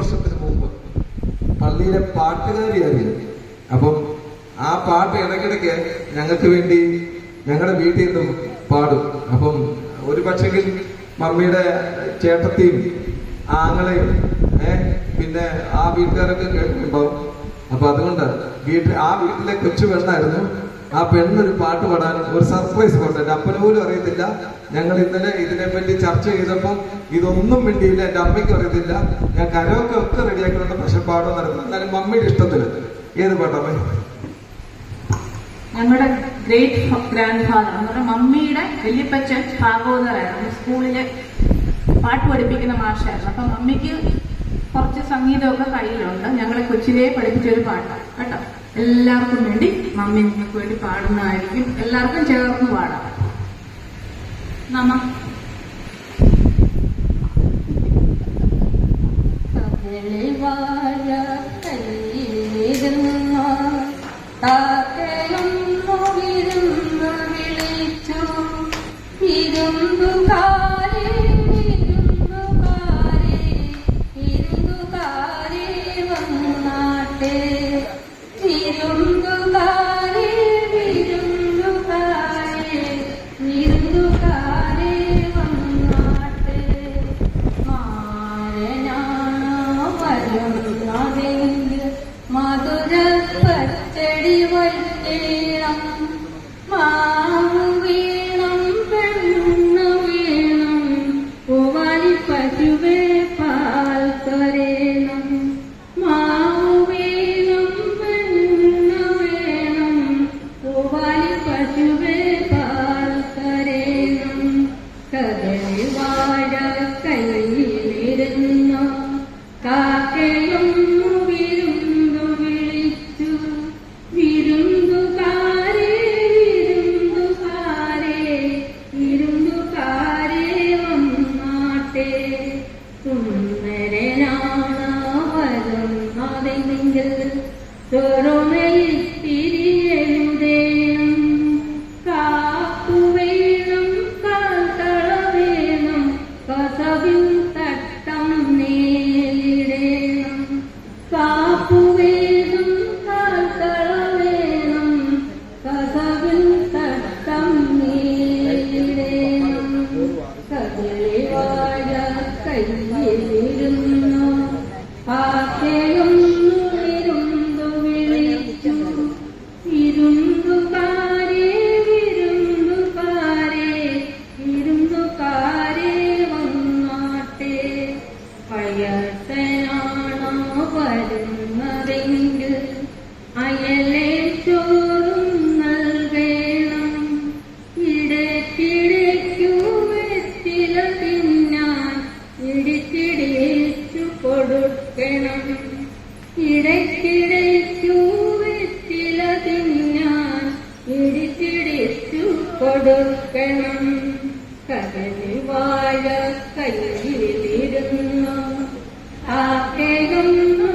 വർഷത്തിന് മുമ്പ് പള്ളിയിലെ പാട്ടുകാരിയായിരുന്നു. അപ്പം ആ പാട്ട് ഇടയ്ക്കിടയ്ക്ക് ഞങ്ങൾക്ക് വേണ്ടി ഞങ്ങളുടെ വീട്ടിൽ നിന്നും പാടും. അപ്പം ഒരു പക്ഷെങ്കിൽ മമ്മിയുടെ ചേട്ടത്തിയും ആങ്ങളെയും പിന്നെ ആ വീട്ടുകാരൊക്കെ കേട്ടിട്ടുണ്ടാവും. അപ്പൊ അതുകൊണ്ട് ആ വീട്ടിലെ കൊച്ചു പെണ്ണായിരുന്നു. ആ പെണ്ണൊരു പാട്ട് പാടാൻ ഒരു സർപ്രൈസ് പാട്ട് എന്റെ അപ്പന് പോലും അറിയത്തില്ല. ഞങ്ങൾ ഇന്നലെ ഇതിനെപ്പറ്റി ചർച്ച ചെയ്തപ്പോൾ ഇതൊന്നും വേണ്ടിയില്ല, എന്റെ അമ്മയ്ക്ക് അറിയത്തില്ല. ഞാൻ കരോക്കെ ഒക്കെ റെഡിയാക്കുന്നുണ്ട്, പക്ഷെ പാടുമെന്ന് അറിയത്തില്ല. എന്നാലും മമ്മിയുടെ ഇഷ്ടത്തില് ഏത് പാട്ടമ്മ? ഞങ്ങളുടെ ഗ്രേറ്റ് ഗ്രാൻഡ് ഫാദർ എന്ന് പറഞ്ഞാൽ മമ്മിയുടെ വല്യപ്പച്ചൻ ഭാഗവതരായിരുന്നു. സ്കൂളിലെ പാട്ട് പഠിപ്പിക്കുന്ന മാഷായിരുന്നു. അപ്പൊ മമ്മിക്ക് കുറച്ച് സംഗീതമൊക്കെ കയ്യിലുണ്ട്. ഞങ്ങളെ കൊച്ചിലെ പഠിപ്പിച്ചൊരു പാട്ടാണ് കേട്ടോ. എല്ലാവർക്കും വേണ്ടി മമ്മി നിങ്ങൾക്ക് വേണ്ടി പാടുന്നതായിരിക്കും. എല്ലാവർക്കും ചേർന്ന് പാടാം. കൊടുക്കണം കടലിൽ വാഴ കയ്യിലിരുന്നു ആകെയൊന്നു